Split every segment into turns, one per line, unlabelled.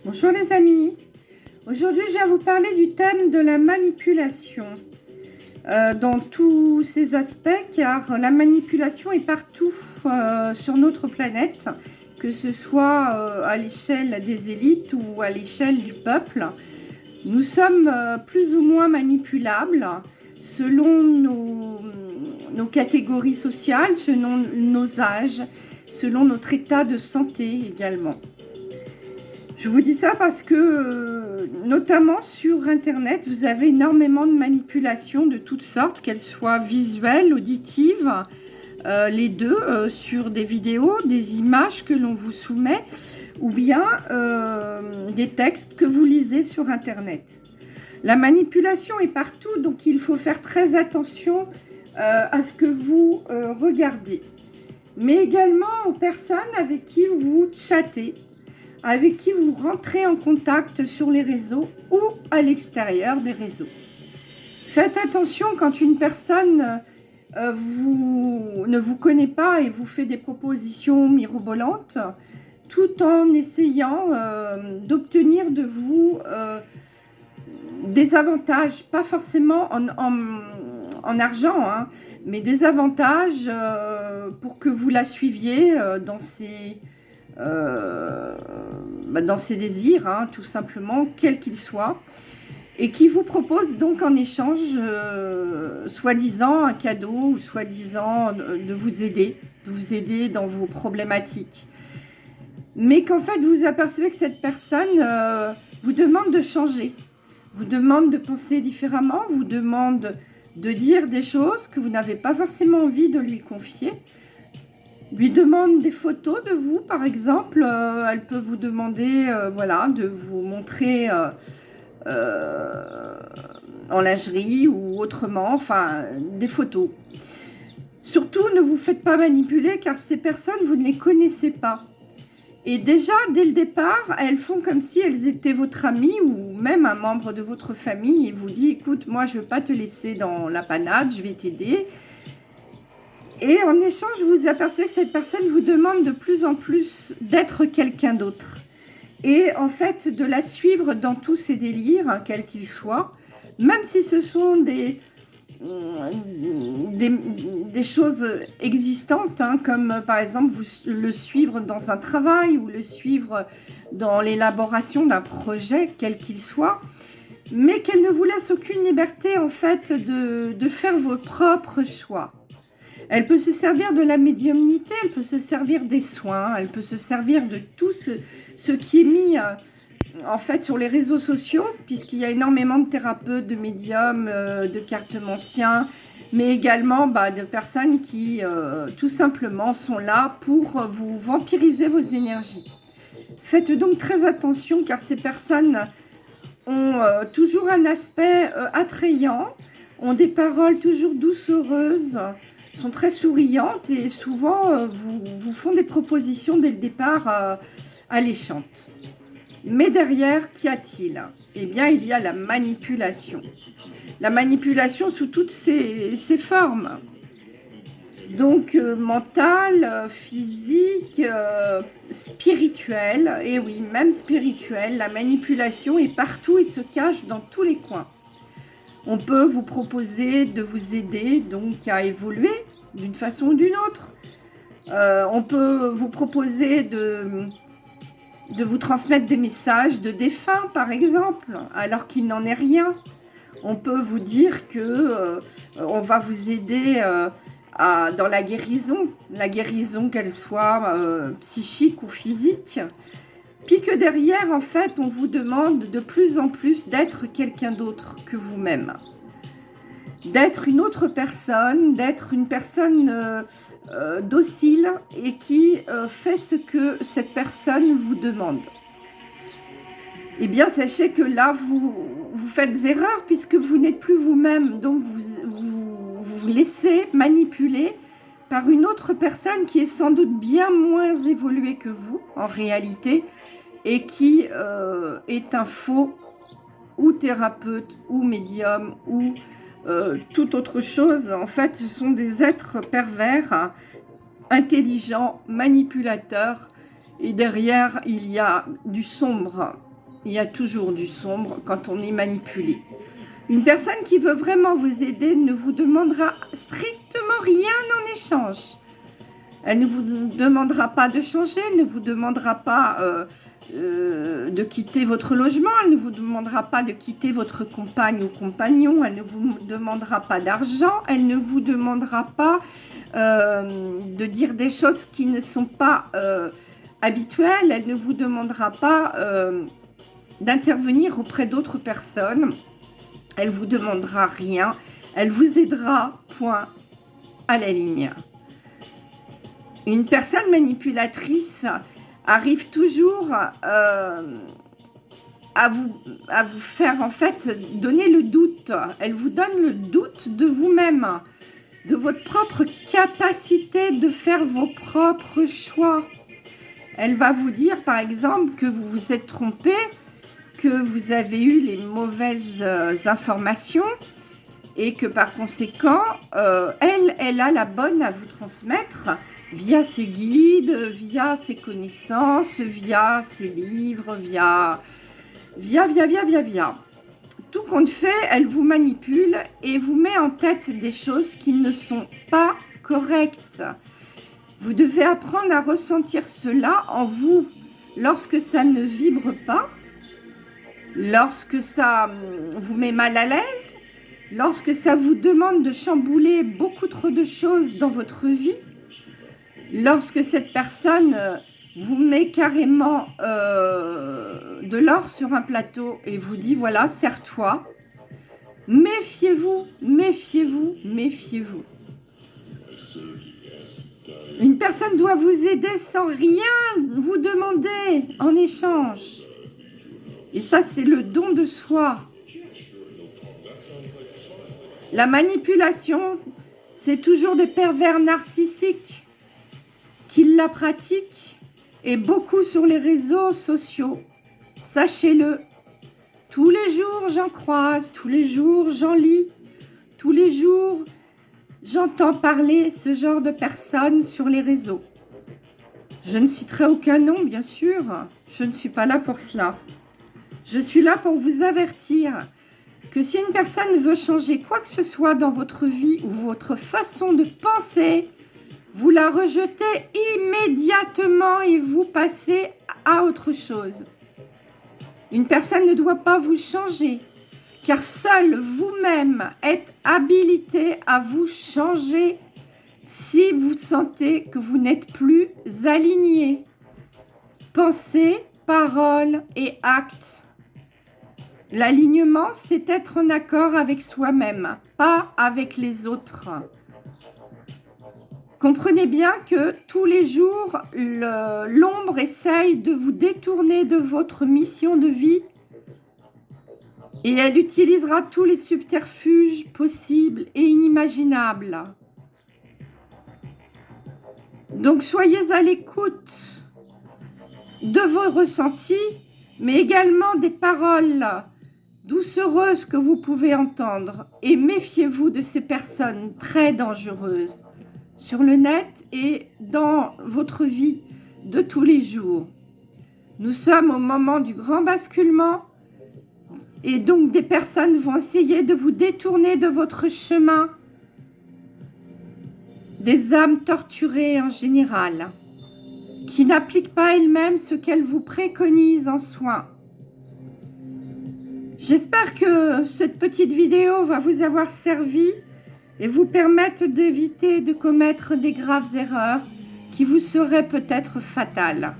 Bonjour les amis, aujourd'hui je viens vous parler du thème de la manipulation dans tous ses aspects, car la manipulation est partout sur notre planète, que ce soit à l'échelle des élites ou à l'échelle du peuple. Nous sommes plus ou moins manipulables selon nos catégories sociales, selon nos âges, selon notre état de santé également. Je vous dis ça parce que, notamment sur Internet, vous avez énormément de manipulations de toutes sortes, qu'elles soient visuelles, auditives, les deux, sur des vidéos, des images que l'on vous soumet, ou bien des textes que vous lisez sur Internet. La manipulation est partout, donc il faut faire très attention à ce que vous regardez. Mais également aux personnes avec qui vous chattez, avec qui vous rentrez en contact sur les réseaux ou à l'extérieur des réseaux. Faites attention quand une personne ne vous connaît pas et vous fait des propositions mirobolantes, tout en essayant d'obtenir de vous des avantages, pas forcément en argent, hein, mais des avantages pour que vous la suiviez dans ses désirs, hein, tout simplement, quels qu'ils soient, et qui vous propose donc en échange, soi-disant un cadeau, ou soi-disant de vous aider dans vos problématiques. Mais qu'en fait, vous vous apercevez que cette personne vous demande de changer, vous demande de penser différemment, vous demande de dire des choses que vous n'avez pas forcément envie de lui confier, lui demande des photos de vous, par exemple. Elle peut vous demander voilà, de vous montrer en lingerie ou autrement, enfin des photos. Surtout, ne vous faites pas manipuler, car ces personnes, vous ne les connaissez pas. Et déjà, dès le départ, elles font comme si elles étaient votre amie ou même un membre de votre famille et vous dit, écoute, moi je ne veux pas te laisser dans la panade, je vais t'aider. Et en échange, vous vous apercevez que cette personne vous demande de plus en plus d'être quelqu'un d'autre. Et en fait, de la suivre dans tous ses délires, hein, quels qu'ils soient, même si ce sont des choses existantes, hein, comme par exemple vous le suivre dans un travail ou le suivre dans l'élaboration d'un projet, quel qu'il soit, mais qu'elle ne vous laisse aucune liberté en fait de faire vos propres choix. Elle peut se servir de la médiumnité, elle peut se servir des soins, elle peut se servir de tout ce qui est mis en fait sur les réseaux sociaux, puisqu'il y a énormément de thérapeutes, de médiums, de cartomanciens, mais également de personnes qui tout simplement sont là pour vous vampiriser vos énergies. Faites donc très attention, car ces personnes ont toujours un aspect attrayant, ont des paroles toujours doucereuses, sont très souriantes et souvent vous font des propositions dès le départ alléchantes. Mais derrière, qu'y a-t-il? Eh bien, il y a la manipulation. La manipulation sous toutes ses formes. Donc, mentale, physique, spirituelle. Et oui, même spirituelle. La manipulation est partout et se cache dans tous les coins. On peut vous proposer de vous aider donc à évoluer d'une façon ou d'une autre. On peut vous proposer de vous transmettre des messages de défunts, par exemple, alors qu'il n'en est rien. On peut vous dire que on va vous aider dans la guérison qu'elle soit psychique ou physique. Puis que derrière, en fait, on vous demande de plus en plus d'être quelqu'un d'autre que vous-même. D'être une autre personne, d'être une personne docile et qui fait ce que cette personne vous demande. Eh bien, sachez que là, vous faites erreur puisque vous n'êtes plus vous-même. Donc, vous laissez manipuler par une autre personne qui est sans doute bien moins évoluée que vous, en réalité, et qui est un faux ou thérapeute ou médium ou toute autre chose. En fait, ce sont des êtres pervers, intelligents, manipulateurs, et derrière, il y a du sombre. Il y a toujours du sombre quand on est manipulé. Une personne qui veut vraiment vous aider ne vous demandera strictement rien en échange. Elle ne vous demandera pas de changer, ne vous demandera pas de quitter votre logement, elle ne vous demandera pas de quitter votre compagne ou compagnon, elle ne vous demandera pas d'argent, elle ne vous demandera pas de dire des choses qui ne sont pas habituelles, elle ne vous demandera pas d'intervenir auprès d'autres personnes, elle vous demandera rien, elle vous aidera, point, à la ligne. Une personne manipulatrice arrive toujours à vous faire en fait donner le doute. Elle vous donne le doute de vous-même, de votre propre capacité de faire vos propres choix. Elle va vous dire par exemple que vous vous êtes trompé, que vous avez eu les mauvaises informations et que par conséquent, elle a la bonne à vous transmettre via ses guides, via ses connaissances, via ses livres, via. Tout compte fait, elle vous manipule et vous met en tête des choses qui ne sont pas correctes. Vous devez apprendre à ressentir cela en vous lorsque ça ne vibre pas, lorsque ça vous met mal à l'aise, lorsque ça vous demande de chambouler beaucoup trop de choses dans votre vie, lorsque cette personne vous met carrément de l'or sur un plateau et vous dit voilà, serre-toi, méfiez-vous, méfiez-vous, méfiez-vous. Une personne doit vous aider sans rien vous demander en échange. Et ça, c'est le don de soi. La manipulation, c'est toujours des pervers narcissiques qui la pratiquent et beaucoup sur les réseaux sociaux. Sachez-le, tous les jours j'en croise, tous les jours j'en lis, tous les jours j'entends parler ce genre de personnes sur les réseaux. Je ne citerai aucun nom, bien sûr, je ne suis pas là pour cela. Je suis là pour vous avertir que si une personne veut changer quoi que ce soit dans votre vie ou votre façon de penser, vous la rejetez immédiatement et vous passez à autre chose. Une personne ne doit pas vous changer, car seul vous-même êtes habilité à vous changer si vous sentez que vous n'êtes plus aligné. Pensée, parole et acte. L'alignement, c'est être en accord avec soi-même, pas avec les autres. Comprenez bien que tous les jours, l'ombre essaye de vous détourner de votre mission de vie et elle utilisera tous les subterfuges possibles et inimaginables. Donc soyez à l'écoute de vos ressentis, mais également des paroles doucereuses que vous pouvez entendre et méfiez-vous de ces personnes très dangereuses sur le net et dans votre vie de tous les jours. Nous sommes au moment du grand basculement et donc des personnes vont essayer de vous détourner de votre chemin, des âmes torturées en général, qui n'appliquent pas elles-mêmes ce qu'elles vous préconisent en soins. J'espère que cette petite vidéo va vous avoir servi et vous permettre d'éviter de commettre des graves erreurs qui vous seraient peut-être fatales.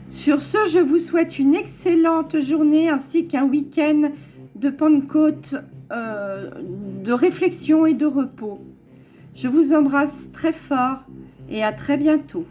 Sur ce, je vous souhaite une excellente journée ainsi qu'un week-end de Pentecôte, de réflexion et de repos. Je vous embrasse très fort et à très bientôt.